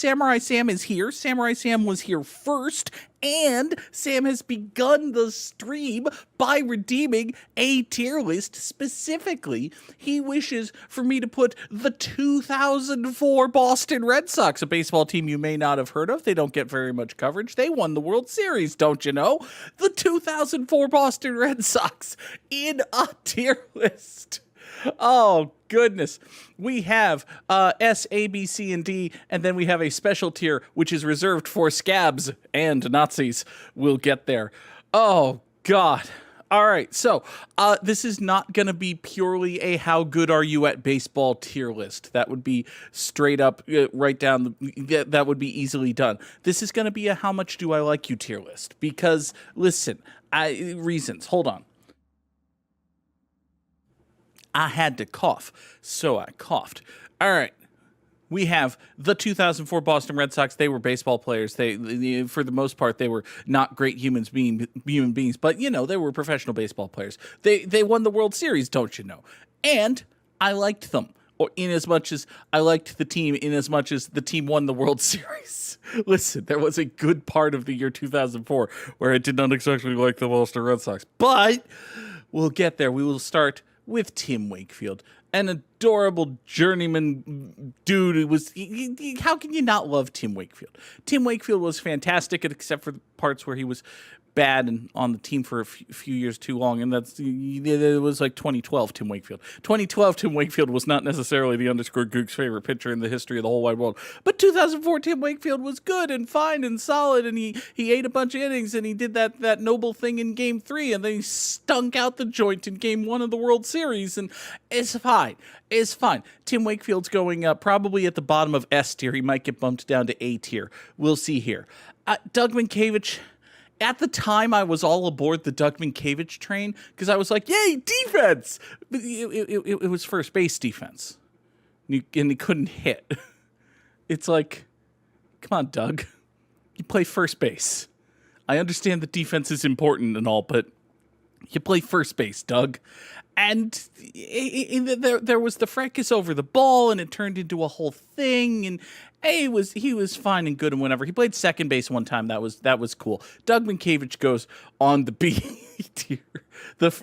Samurai Sam is here. Samurai Sam was here first, and Sam has begun the stream by redeeming a tier list. Specifically, he wishes for me to put the 2004 Boston Red Sox, a baseball team you may not have heard of. They don't get very much coverage. They won the World Series, don't you know? The 2004 Boston Red Sox in a tier list. Oh, goodness. We have S, A, B, C, and D, and then we have a special tier, which is reserved for scabs and Nazis. We'll get there. Oh, God. All right, so this is not going to be purely a how good are you at baseball tier list. That would be straight up, right down, that would be easily done. This is going to be a how much do I like you tier list. Because, listen, reasons. Hold on. I had to cough, so I coughed. All right. We have the 2004 Boston Red Sox. They were baseball players. They for the most part, they were not great human beings, but, you know, they were professional baseball players. They won the World Series, don't you know? And I liked them, or in as much as I liked the team, in as much as the team won the World Series. Listen, there was a good part of the year 2004 where I did not exactly like the Boston Red Sox, but we'll get there. We will start with Tim Wakefield, an adorable journeyman dude who was... how can you not love Tim Wakefield? Tim Wakefield was fantastic, except for the parts where he was bad and on the team for a few years too long, and it was like 2012 Tim Wakefield. 2012 Tim Wakefield was not necessarily the underscore Gook's favorite pitcher in the history of the whole wide world, but 2004 Tim Wakefield was good and fine and solid, and he ate a bunch of innings, and he did that noble thing in Game 3, and then he stunk out the joint in Game 1 of the World Series, and it's fine. It's fine. Tim Wakefield's going probably at the bottom of S tier. He might get bumped down to A tier. We'll see here. Doug Mientkiewicz... At the time, I was all aboard the Doug Mientkiewicz train because I was like, yay, defense! But it was first base defense. And he couldn't hit. It's like, come on, Doug. You play first base. I understand that defense is important and all, but you play first base, Doug. And there was the fracas over the ball, and it turned into a whole thing, and he was fine and good and whatever. He played second base one time. That was cool. Doug Mientkiewicz goes on the B tier.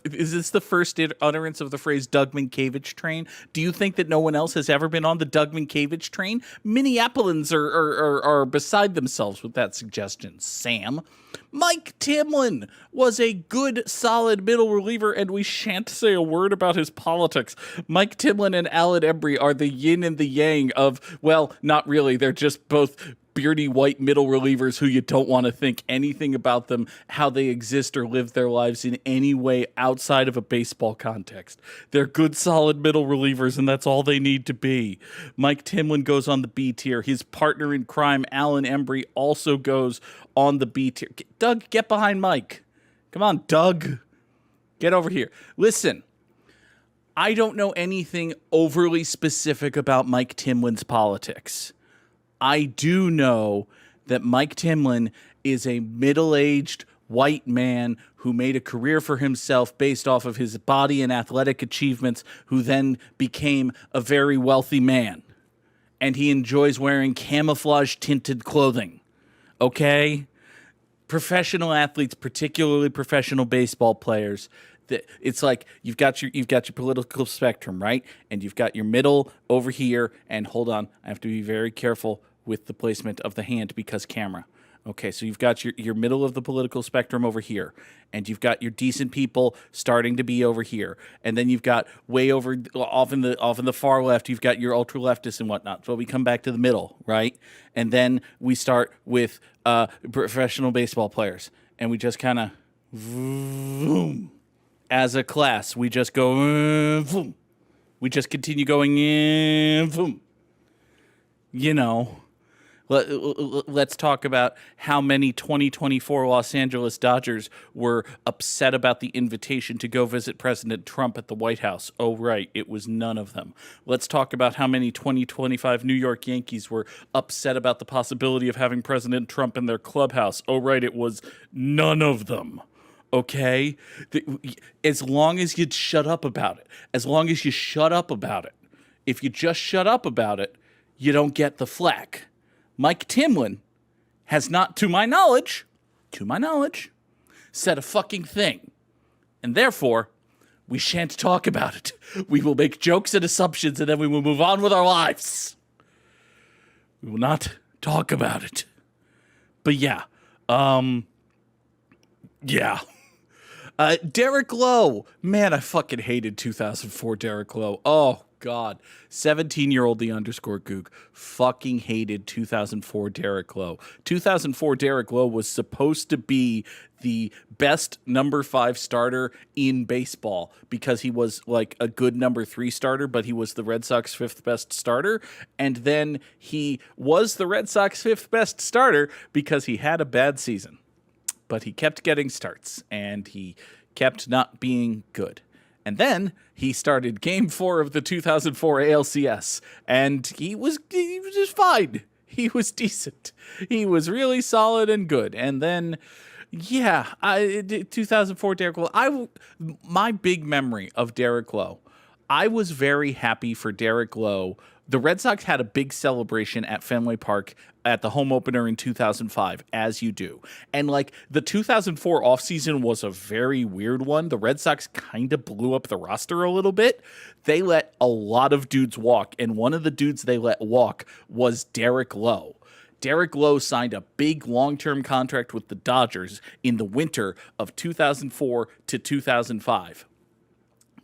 Is this the first utterance of the phrase Doug Mientkiewicz train? Do you think that no one else has ever been on the Doug Mientkiewicz train? Minneapolitans are beside themselves with that suggestion, Sam. Mike Timlin was a good, solid middle reliever, and we shan't say a word about his politics. Mike Timlin and Alan Embry are the yin and the yang of, well, not really. They're just both beardy white middle relievers who you don't want to think anything about them, how they exist or live their lives in any way outside of a baseball context. They're good, solid middle relievers, and that's all they need to be. Mike Timlin goes on the B tier. His partner in crime, Alan Embry, also goes on the B tier. Doug, get behind Mike. Come on, Doug. Get over here. Listen, I don't know anything overly specific about Mike Timlin's politics. I do know that Mike Timlin is a middle-aged white man who made a career for himself based off of his body and athletic achievements, who then became a very wealthy man. And he enjoys wearing camouflage-tinted clothing. Okay? Professional athletes, particularly professional baseball players, it's like you've got your political spectrum, right? And you've got your middle over here, and hold on, I have to be very careful with the placement of the hand because camera. Okay, so you've got your middle of the political spectrum over here, and you've got your decent people starting to be over here, and then you've got way over off in the far left, you've got your ultra leftists and whatnot. So we come back to the middle, right? And then we start with professional baseball players, and we just kind of boom. As a class, we just go, boom. We just continue going, boom. You know, let's talk about how many 2024 Los Angeles Dodgers were upset about the invitation to go visit President Trump at the White House. Oh, right, it was none of them. Let's talk about how many 2025 New York Yankees were upset about the possibility of having President Trump in their clubhouse. Oh, right, it was none of them. Okay? As long as you'd shut up about it. As long as you shut up about it. If you just shut up about it, you don't get the flack. Mike Timlin has not, to my knowledge, said a fucking thing. And therefore, we shan't talk about it. We will make jokes and assumptions, and then we will move on with our lives. We will not talk about it. But yeah. Derek Lowe. Man, I fucking hated 2004 Derek Lowe. Oh, God. 17-year-old the underscore gook. Fucking hated 2004 Derek Lowe. 2004 Derek Lowe was supposed to be the best number 5 starter in baseball because he was like a good number 3 starter, but he was the Red Sox 5th best starter. And then he was the Red Sox 5th best starter because he had a bad season. But he kept getting starts, and he kept not being good. And then he started Game 4 of the 2004 ALCS, and he was just fine. He was decent. He was really solid and good. And then, 2004 Derek Lowe. My big memory of Derek Lowe, I was very happy for Derek Lowe. The Red Sox had a big celebration at Fenway Park at the home opener in 2005, as you do. And like the 2004 offseason was a very weird one. The Red Sox kind of blew up the roster a little bit. They let a lot of dudes walk, and one of the dudes they let walk was Derek Lowe. Derek Lowe signed a big long-term contract with the Dodgers in the winter of 2004 to 2005.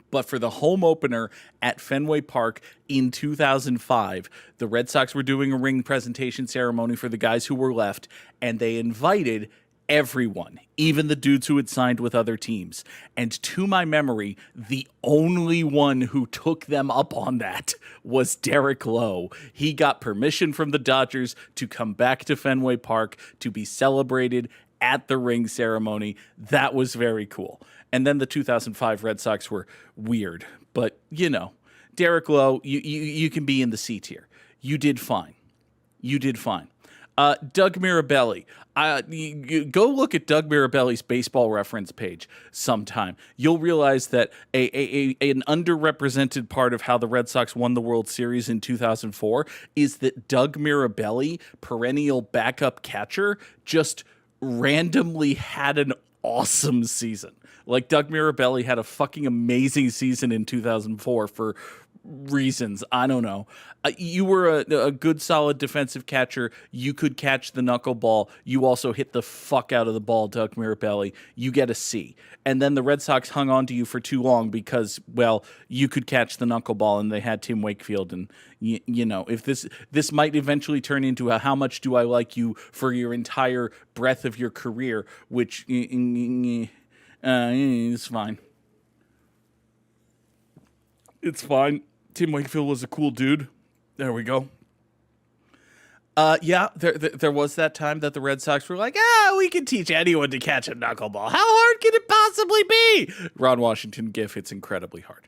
But for the home opener at Fenway Park in 2005, the Red Sox were doing a ring presentation ceremony for the guys who were left, and they invited everyone, even the dudes who had signed with other teams. And to my memory, the only one who took them up on that was Derek Lowe. He got permission from the Dodgers to come back to Fenway Park to be celebrated at the ring ceremony. That was very cool. And then the 2005 Red Sox were weird. But, Derek Lowe, you can be in the C tier. You did fine. Doug Mirabelli. Go look at Doug Mirabelli's baseball reference page sometime. You'll realize that an underrepresented part of how the Red Sox won the World Series in 2004 is that Doug Mirabelli, perennial backup catcher, just randomly had an awesome season. Like, Doug Mirabelli had a fucking amazing season in 2004 for reasons. I don't know. You were a good, solid defensive catcher. You could catch the knuckleball. You also hit the fuck out of the ball, Doug Mirabelli. You get a C. And then the Red Sox hung on to you for too long because, well, you could catch the knuckleball, and they had Tim Wakefield. And, if this might eventually turn into a how much do I like you for your entire breadth of your career, which it's fine. It's fine. Tim Wakefield was a cool dude. There we go. There was that time that the Red Sox were like, we can teach anyone to catch a knuckleball. How hard can it possibly be? Ron Washington gif, it's incredibly hard.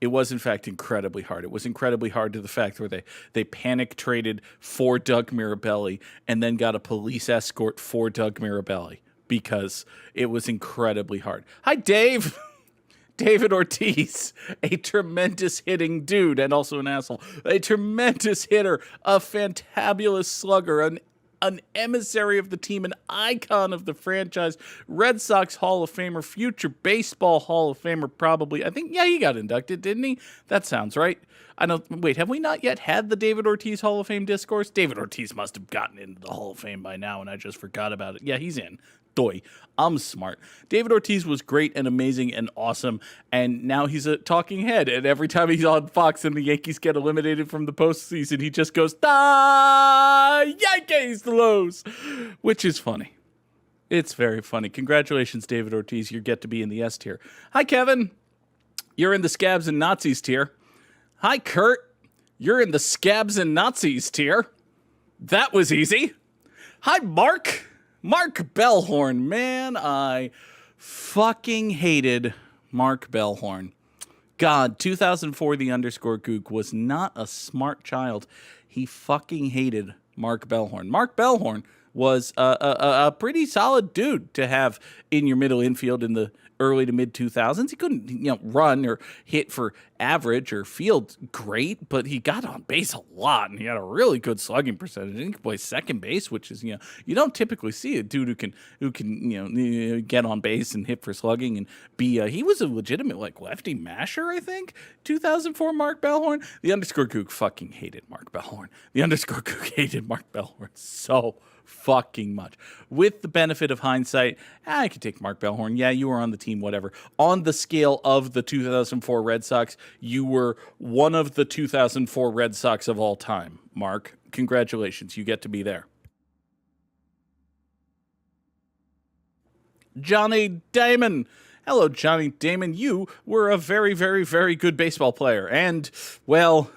It was, in fact, incredibly hard. It was incredibly hard to the fact where they panic traded for Doug Mirabelli and then got a police escort for Doug Mirabelli because it was incredibly hard. Hi, Dave. David Ortiz, a tremendous hitting dude and also an asshole. A tremendous hitter, a fantabulous slugger, an emissary of the team, an icon of the franchise, Red Sox Hall of Famer, future baseball Hall of Famer probably. I think, he got inducted, didn't he? That sounds right. Wait, have we not yet had the David Ortiz Hall of Fame discourse? David Ortiz must have gotten into the Hall of Fame by now, and I just forgot about it. Yeah, he's in. Doy. I'm smart. David Ortiz was great and amazing and awesome, and now he's a talking head, and every time he's on Fox and the Yankees get eliminated from the postseason, he just goes, Yankees lose, which is funny. It's very funny. Congratulations, David Ortiz. You get to be in the S tier. Hi, Kevin. You're in the Scabs and Nazis tier. Hi, Kurt. You're in the Scabs and Nazis tier. That was easy. Hi, Mark. Mark Bellhorn. Man, I fucking hated Mark Bellhorn. God, 2004 the underscore gook was not a smart child. He fucking hated Mark Bellhorn. Mark Bellhorn was a pretty solid dude to have in your middle infield in the early to mid 2000s. He couldn't, run or hit for average or field great, but he got on base a lot and he had a really good slugging percentage. He could play second base, which is, you don't typically see a dude who can get on base and hit for slugging and be. He was a legitimate like lefty masher, I think. 2004 Mark Bellhorn. The underscore Gook fucking hated Mark Bellhorn. The underscore Gook hated Mark Bellhorn so fucking much. With the benefit of hindsight, I could take Mark Bellhorn. Yeah, you were on the team, whatever. On the scale of the 2004 Red Sox, you were one of the 2004 Red Sox of all time, Mark. Congratulations. You get to be there. Johnny Damon. Hello, Johnny Damon. You were a very, very, very good baseball player. And, well,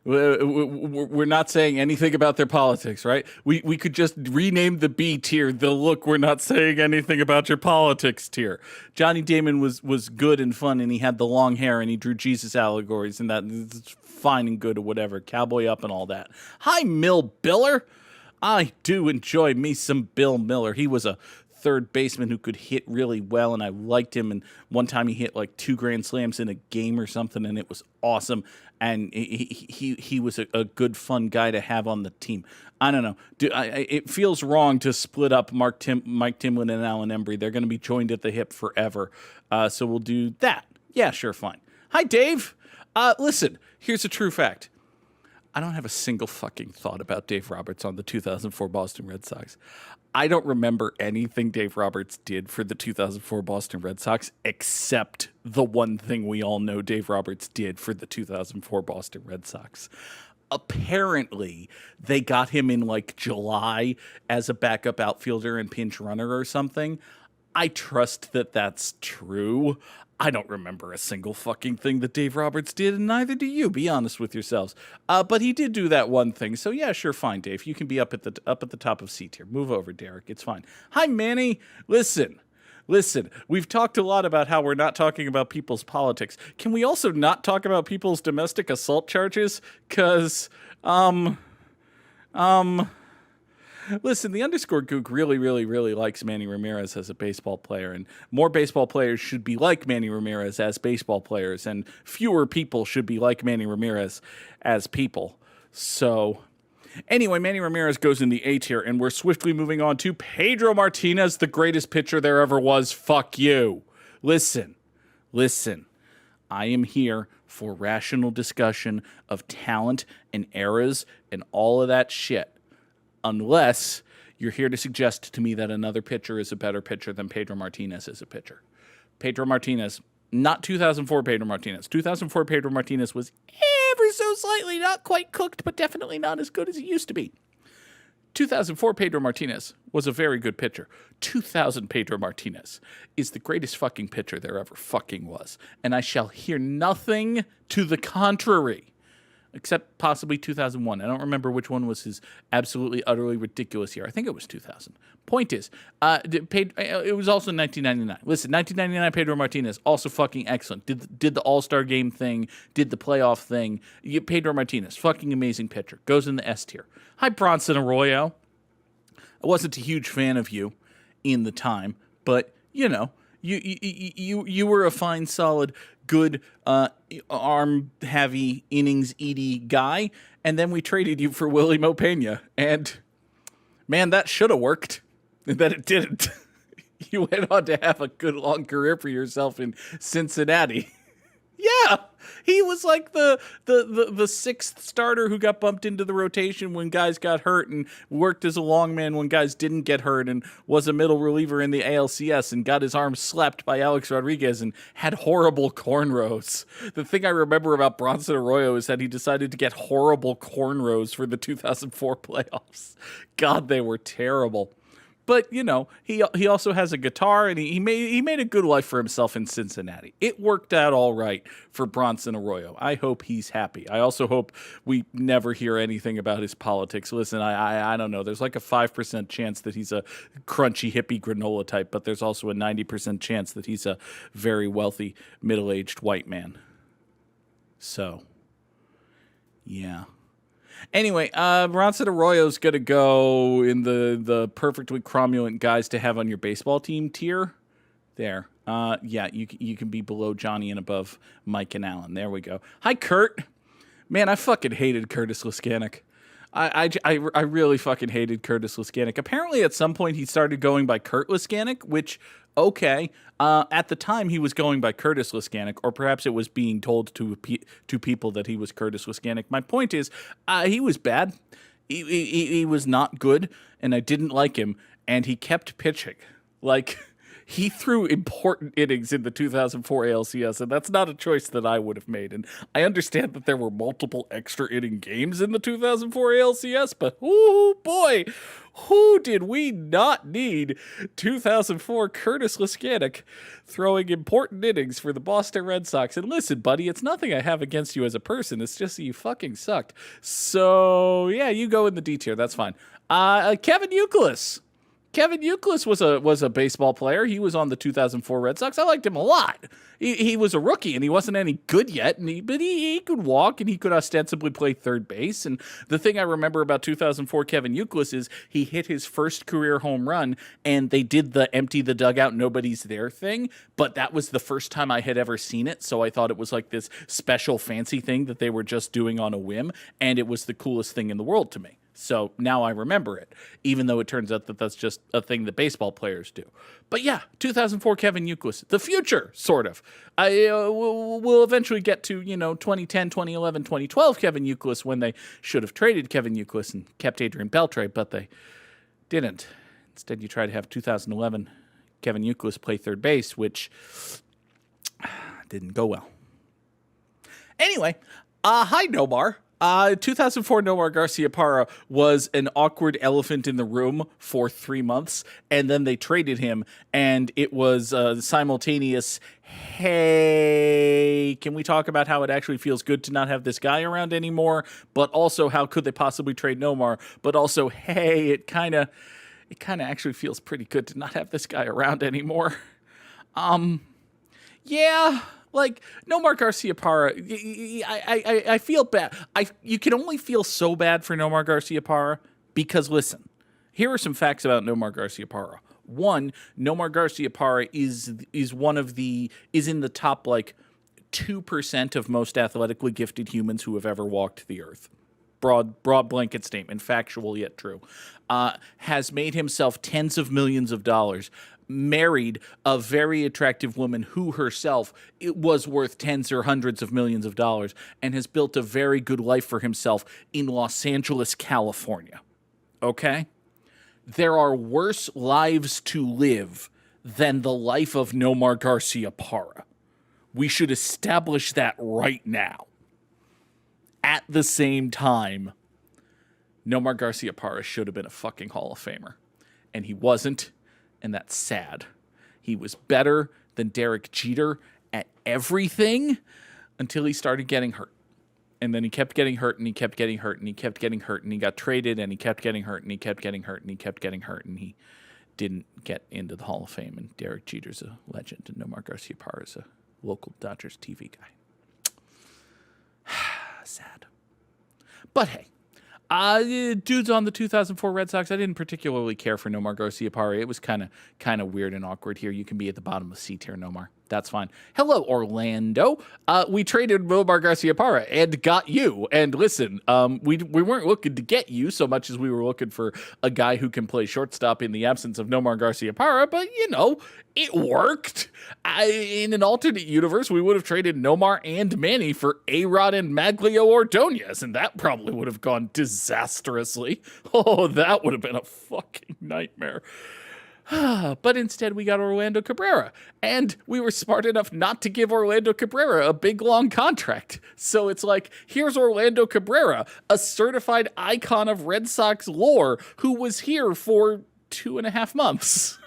we're not saying anything about their politics, right? We could just rename the B tier the look, we're not saying anything about your politics tier. Johnny Damon was good and fun, and he had the long hair, and he drew Jesus allegories, and that's fine and good or whatever. Cowboy Up and all that. Hi, Mill Biller. I do enjoy me some Bill Miller. He was a third baseman who could hit really well, and I liked him. And one time he hit like 2 grand slams in a game or something, and it was awesome. And he was a good, fun guy to have on the team. I don't know. It feels wrong to split up Mike Timlin and Alan Embry. They're going to be joined at the hip forever. So we'll do that. Yeah, sure, fine. Hi, Dave. Listen, here's a true fact. I don't have a single fucking thought about Dave Roberts on the 2004 Boston Red Sox. I don't remember anything Dave Roberts did for the 2004 Boston Red Sox except the one thing we all know Dave Roberts did for the 2004 Boston Red Sox. Apparently, they got him in like July as a backup outfielder and pinch runner or something. I trust that that's true. I don't remember a single fucking thing that Dave Roberts did, and neither do you. Be honest with yourselves. But he did do that one thing. So yeah, sure, fine, Dave. You can be up at the top of C tier. Move over, Derek. It's fine. Hi, Manny. Listen. We've talked a lot about how we're not talking about people's politics. Can we also not talk about people's domestic assault charges? Because, listen, the underscore Gook really, really, really likes Manny Ramirez as a baseball player, and more baseball players should be like Manny Ramirez as baseball players, and fewer people should be like Manny Ramirez as people. So, anyway, Manny Ramirez goes in the A tier, and we're swiftly moving on to Pedro Martinez, the greatest pitcher there ever was. Fuck you. Listen. I am here for rational discussion of talent and eras and all of that shit. Unless you're here to suggest to me that another pitcher is a better pitcher than Pedro Martinez is a pitcher. Pedro Martinez, not 2004 Pedro Martinez. 2004 Pedro Martinez was ever so slightly not quite cooked, but definitely not as good as he used to be. 2004 Pedro Martinez was a very good pitcher. 2000 Pedro Martinez is the greatest fucking pitcher there ever fucking was. And I shall hear nothing to the contrary. Except possibly 2001. I don't remember which one was his absolutely, utterly ridiculous year. I think it was 2000. Point is, it was also 1999. Listen, 1999 Pedro Martinez, also fucking excellent. Did the All-Star game thing, did the playoff thing. Pedro Martinez, fucking amazing pitcher. Goes in the S tier. Hi, Bronson Arroyo. I wasn't a huge fan of you in the time, but, you were a fine, solid, good, arm-heavy, innings-eaty guy, and then we traded you for Willie Mo Pena, and, man, that should have worked, and then it didn't. You went on to have a good, long career for yourself in Cincinnati. Yeah, he was like the sixth starter who got bumped into the rotation when guys got hurt and worked as a long man when guys didn't get hurt and was a middle reliever in the ALCS and got his arm slapped by Alex Rodriguez and had horrible cornrows. The thing I remember about Bronson Arroyo is that he decided to get horrible cornrows for the 2004 playoffs. God, they were terrible. But, he also has a guitar, and he made a good life for himself in Cincinnati. It worked out all right for Bronson Arroyo. I hope he's happy. I also hope we never hear anything about his politics. Listen, I don't know. There's like a 5% chance that he's a crunchy hippie granola type, but there's also a 90% chance that he's a very wealthy, middle-aged white man. So, yeah. Anyway, Bronson Arroyo's going to go in the perfectly cromulent guys to have on your baseball team tier. There. Yeah, you can be below Johnny and above Mike and Allen. There we go. Hi, Kurt. Man, I fucking hated Curtis Liskanek. I really fucking hated Curtis Liskanek. Apparently, at some point, he started going by Kurt Liskanek, which, okay. At the time, he was going by Curtis Liskanek, or perhaps it was being told to people that he was Curtis Liskanek. My point is, he was bad. He was not good, and I didn't like him, and he kept pitching. Like... He threw important innings in the 2004 ALCS, and that's not a choice that I would have made. And I understand that there were multiple extra inning games in the 2004 ALCS, but oh boy, who did we not need 2004 Curtis Liskanek throwing important innings for the Boston Red Sox? And listen, buddy, it's nothing I have against you as a person. It's just that you fucking sucked. So, yeah, you go in the D tier. That's fine. Kevin Youkilis. Kevin Youkilis was a baseball player. He was on the 2004 Red Sox. I liked him a lot. He was a rookie, and he wasn't any good yet, but he could walk, and he could ostensibly play third base. And the thing I remember about 2004 Kevin Youkilis is he hit his first career home run, and they did the empty the dugout, nobody's there thing, but that was the first time I had ever seen it, so I thought it was like this special fancy thing that they were just doing on a whim, and it was the coolest thing in the world to me. So now I remember it, even though it turns out that that's just a thing that baseball players do. But yeah, 2004 Kevin Youkilis, the future, sort of. We'll eventually get to, 2010, 2011, 2012 Kevin Youkilis when they should have traded Kevin Youkilis and kept Adrian Beltre, but they didn't. Instead, you try to have 2011 Kevin Youkilis play third base, which didn't go well. Anyway, hi, Nomar. 2004 Nomar Garciaparra was an awkward elephant in the room for 3 months, and then they traded him, and it was simultaneous, hey, can we talk about how it actually feels good to not have this guy around anymore, but also how could they possibly trade Nomar, but also, hey, it kind of actually feels pretty good to not have this guy around anymore. Yeah... Like, Nomar Garciaparra, I feel bad. You can only feel so bad for Nomar Garciaparra because, listen, here are some facts about Nomar Garciaparra. One, Nomar Garciaparra is in the top, 2% of most athletically gifted humans who have ever walked the earth. Broad blanket statement, factual yet true. Has made himself tens of millions of dollars. Married a very attractive woman who herself was worth tens or hundreds of millions of dollars, and has built a very good life for himself in Los Angeles, California. Okay? There are worse lives to live than the life of Nomar Garciaparra. We should establish that right now. At the same time, Nomar Garciaparra should have been a fucking Hall of Famer. And he wasn't. And that's sad. He was better than Derek Jeter at everything until he started getting hurt. And then he kept getting hurt, and he kept getting hurt, and he kept getting hurt, and he got traded, and he kept getting hurt, and he kept getting hurt, and he kept getting hurt, and he didn't get into the Hall of Fame. And Derek Jeter's a legend, and Nomar Garciaparra is a local Dodgers TV guy. Sad. But hey. Dudes on the 2004 Red Sox, I didn't particularly care for Nomar Garciaparra. It was kind of weird and awkward here. You can be at the bottom of C tier, Nomar. That's fine. Hello, Orlando. We traded Nomar Garciaparra and got you. And listen, we weren't looking to get you so much as we were looking for a guy who can play shortstop in the absence of Nomar Garciaparra, but, it worked. In an alternate universe, we would have traded Nomar and Manny for A-Rod and Maglio Ordonez, and that probably would have gone disastrously. Oh, that would have been a fucking nightmare. But instead, we got Orlando Cabrera, and we were smart enough not to give Orlando Cabrera a big, long contract. So it's like, here's Orlando Cabrera, a certified icon of Red Sox lore, who was here for 2.5 months.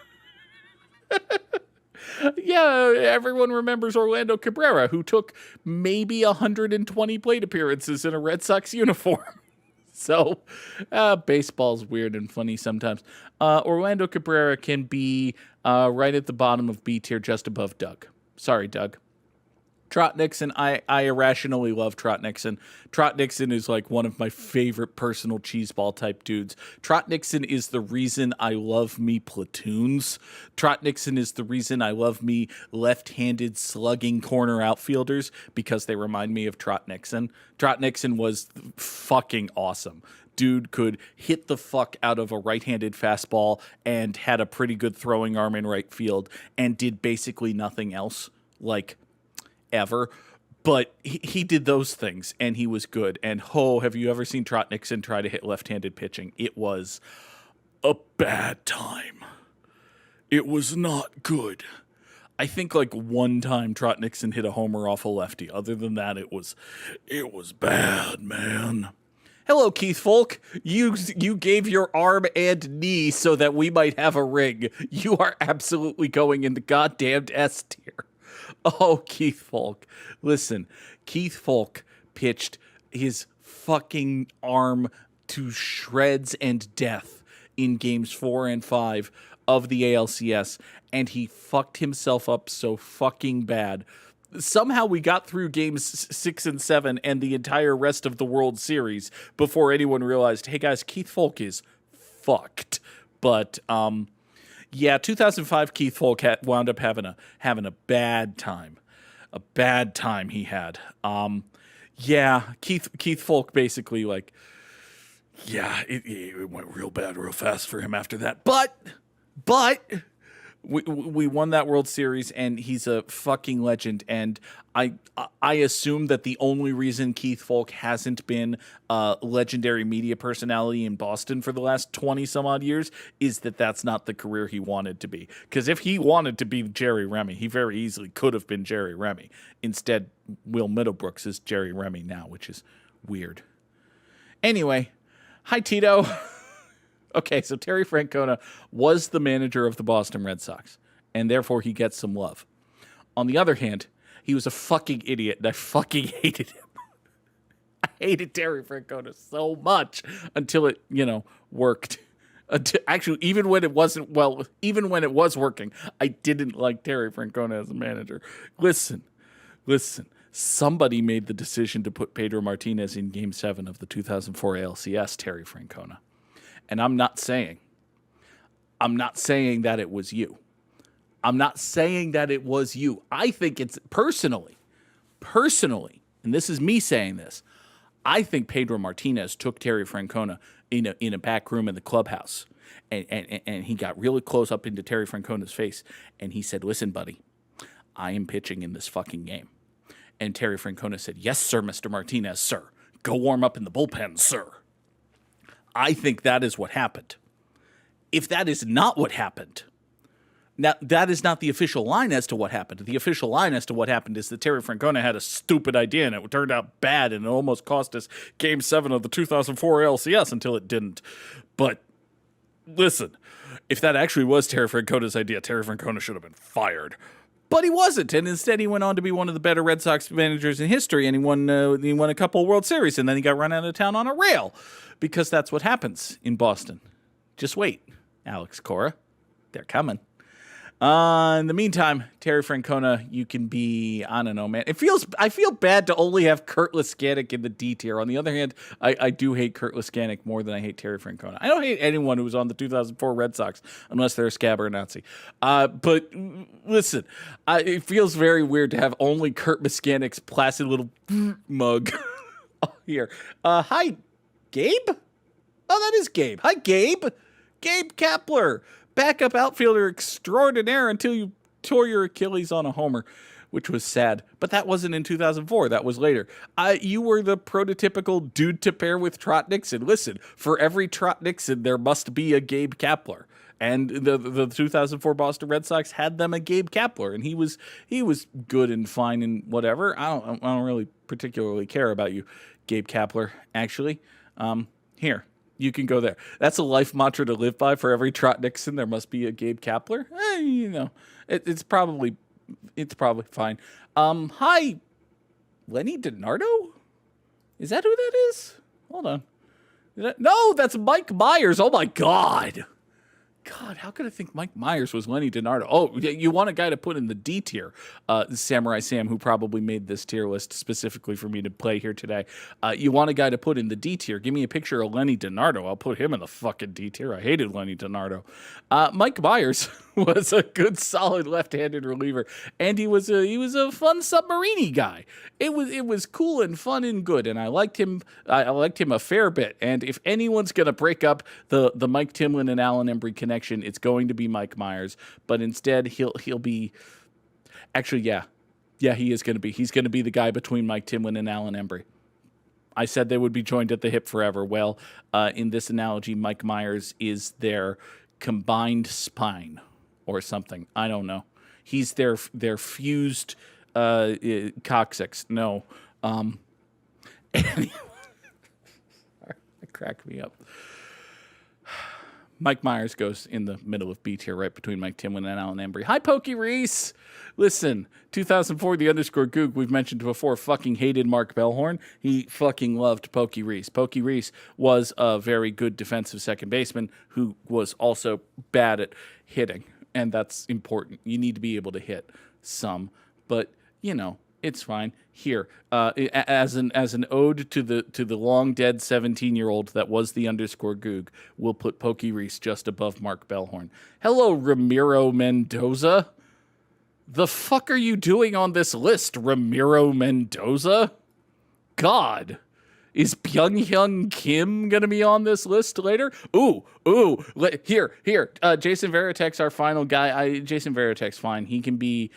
Yeah, everyone remembers Orlando Cabrera, who took maybe 120 plate appearances in a Red Sox uniform. So, baseball's weird and funny sometimes. Orlando Cabrera can be right at the bottom of B tier, just above Doug. Sorry, Doug. Trot Nixon, I irrationally love Trot Nixon. Trot Nixon is like one of my favorite personal cheeseball type dudes. Trot Nixon is the reason I love me platoons. Trot Nixon is the reason I love me left-handed slugging corner outfielders, because they remind me of Trot Nixon. Trot Nixon was fucking awesome. Dude could hit the fuck out of a right-handed fastball and had a pretty good throwing arm in right field and did basically nothing else, like, ever. But he did those things, and he was good. And have you ever seen Trot Nixon try to hit left-handed pitching? It was a bad time. It was not good. I think like one time Trot Nixon hit a homer off a lefty. Other than that, it was bad, man. Hello, Keith Folk. You gave your arm and knee so that we might have a ring. You are absolutely going in the goddamned S tier. Oh, Keith Folk. Listen, Keith Folk pitched his fucking arm to shreds and death in games 4 and 5 of the ALCS, and he fucked himself up so fucking bad. Somehow we got through games 6 and 7 and the entire rest of the World Series before anyone realized, hey guys, Keith Folk is fucked. But, yeah, 2005 Keith Folk wound up having a bad time. A bad time he had. Yeah, Keith Folk basically, like, yeah, it went real bad real fast for him after that. But we won that World Series, and he's a fucking legend. And I assume that the only reason Keith Folk hasn't been a legendary media personality in Boston for the last 20 some odd years is that that's not the career he wanted to be. Because if he wanted to be Jerry Remy, he very easily could have been Jerry Remy. Instead, Will Middlebrooks is Jerry Remy now, which is weird. Anyway, hi Tito. Okay, so Terry Francona was the manager of the Boston Red Sox, and therefore he gets some love. On the other hand, he was a fucking idiot, and I fucking hated him. I hated Terry Francona so much until it, worked. Actually, even when it was working, I didn't like Terry Francona as a manager. Listen. Somebody made the decision to put Pedro Martinez in Game 7 of the 2004 ALCS, Terry Francona. And I'm not saying that it was you. I'm not saying that it was you. I think it's personally, and this is me saying this, I think Pedro Martinez took Terry Francona in a back room in the clubhouse, and he got really close up into Terry Francona's face, and he said, listen, buddy, I am pitching in this fucking game. And Terry Francona said, yes, sir, Mr. Martinez, sir. Go warm up in the bullpen, sir. I think that is what happened. If that is not what happened, now that is not the official line as to what happened. The official line as to what happened is that Terry Francona had a stupid idea and it turned out bad and it almost cost us Game 7 of the 2004 LCS until it didn't. But listen, if that actually was Terry Francona's idea, Terry Francona should have been fired. But he wasn't, and instead he went on to be one of the better Red Sox managers in history, and he won a couple World Series, and then he got run out of town on a rail, because that's what happens in Boston. Just wait, Alex Cora. They're coming. In the meantime, Terry Francona, you can be, I don't know, man. I feel bad to only have Kurt Liskanek in the D tier. On the other hand, I do hate Kurt Liskanek more than I hate Terry Francona. I don't hate anyone who was on the 2004 Red Sox, unless they're a scab or a Nazi. But listen, it feels very weird to have only Kurt Liskanek's placid little mug here. Hi, Gabe? Oh, that is Gabe. Hi, Gabe. Gabe Kapler. Backup outfielder extraordinaire until you tore your Achilles on a homer, which was sad. But that wasn't in 2004. That was later. You were the prototypical dude to pair with Trot Nixon. Listen, for every Trot Nixon, there must be a Gabe Kapler. And the 2004 Boston Red Sox had them a Gabe Kapler, and he was good and fine and whatever. I don't really particularly care about you, Gabe Kapler. Actually, here. You can go there. That's a life mantra to live by. For every Trot Nixon, there must be a Gabe Kapler. It's probably fine. Hi, Lenny DiNardo? Is that who that is? Hold on. No, that's Mike Myers. Oh my God. God, how could I think Mike Myers was Lenny DiNardo? Oh, you want a guy to put in the D tier. Samurai Sam, who probably made this tier list specifically for me to play here today. You want a guy to put in the D tier. Give me a picture of Lenny DiNardo. I'll put him in the fucking D tier. I hated Lenny DiNardo. Mike Myers was a good, solid left-handed reliever, and he was a fun submarine-y guy. It was cool and fun and good, and I liked him. I liked him a fair bit. And if anyone's gonna break up the Mike Timlin and Alan Embry connection, it's going to be Mike Myers. But instead, he'll be. Actually, yeah, he is going to be. He's going to be the guy between Mike Timlin and Alan Embry. I said they would be joined at the hip forever. Well, in this analogy, Mike Myers is their combined spine or something. I don't know. He's their fused coccyx. No. Anyway, that cracked me up. Mike Myers goes in the middle of B tier, right between Mike Timlin and Alan Embry. Hi, Pokey Reese. Listen, 2004, the underscore Goog, we've mentioned before, fucking hated Mark Bellhorn. He fucking loved Pokey Reese. Pokey Reese was a very good defensive second baseman who was also bad at hitting, and that's important. You need to be able to hit some, but, you know, it's fine. Here, as an ode to the long dead 17-year-old that was the underscore Goog, we'll put Pokey Reese just above Mark Bellhorn. Hello, Ramiro Mendoza. The fuck are you doing on this list, Ramiro Mendoza? God. Is Byung-Hyun Kim going to be on this list later? Ooh. Here. Jason Varitek's our final guy. Jason Varitek's fine. He can be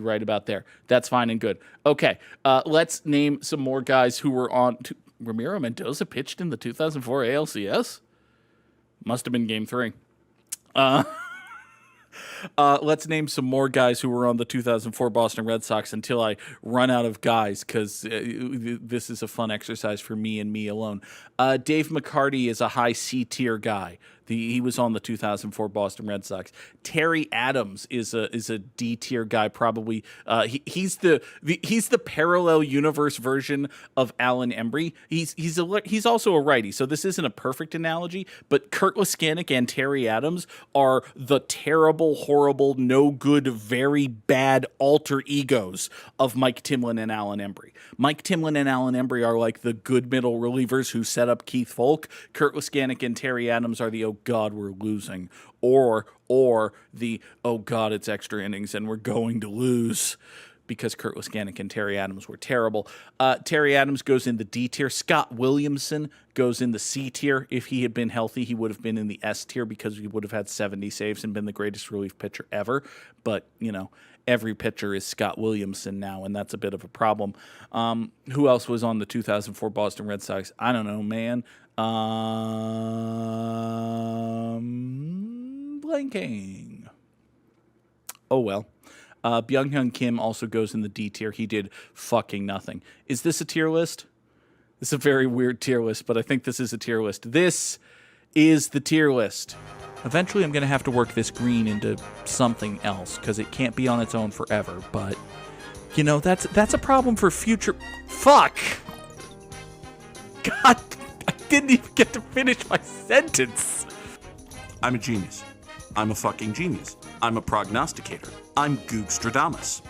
right about there. That's fine and good. Okay, let's name some more guys who were on. Ramiro Mendoza pitched in the 2004 ALCS? Must have been Game 3. Let's name some more guys who were on the 2004 Boston Red Sox until I run out of guys, because this is a fun exercise for me and me alone. Dave McCarty is a high C tier guy. He was on the 2004 Boston Red Sox. Terry Adams is a D tier guy, probably. He's the parallel universe version of Alan Embry. He's also a righty, so this isn't a perfect analogy. But Kurt Laskanik and Terry Adams are the terrible, horrible, no good, very bad alter egos of Mike Timlin and Alan Embry. Mike Timlin and Alan Embry are like the good middle relievers who set up Keith Folk. Kurt Laskanik and Terry Adams are the oh god, we're losing, or the oh god, it's extra innings and we're going to lose, because Kurt Laskanik and Terry Adams were terrible. Terry Adams goes in the D tier. Scott Williamson goes in the C tier. If he had been healthy, he would have been in the S tier because he would have had 70 saves and been the greatest relief pitcher ever. But, you know, every pitcher is Scott Williamson now, and that's a bit of a problem. Who else was on the 2004 Boston Red Sox? I don't know, man. Blanking. Oh, well. Byung-Hyun Kim also goes in the D tier. He did fucking nothing. Is this a tier list? This is a very weird tier list, but I think this is a tier list. This is the tier list. Eventually, I'm going to have to work this green into something else, because it can't be on its own forever. But, you know, that's a problem for future... Fuck! God, I didn't even get to finish my sentence. I'm a genius. I'm a fucking genius. I'm a prognosticator. I'm Googstradamus.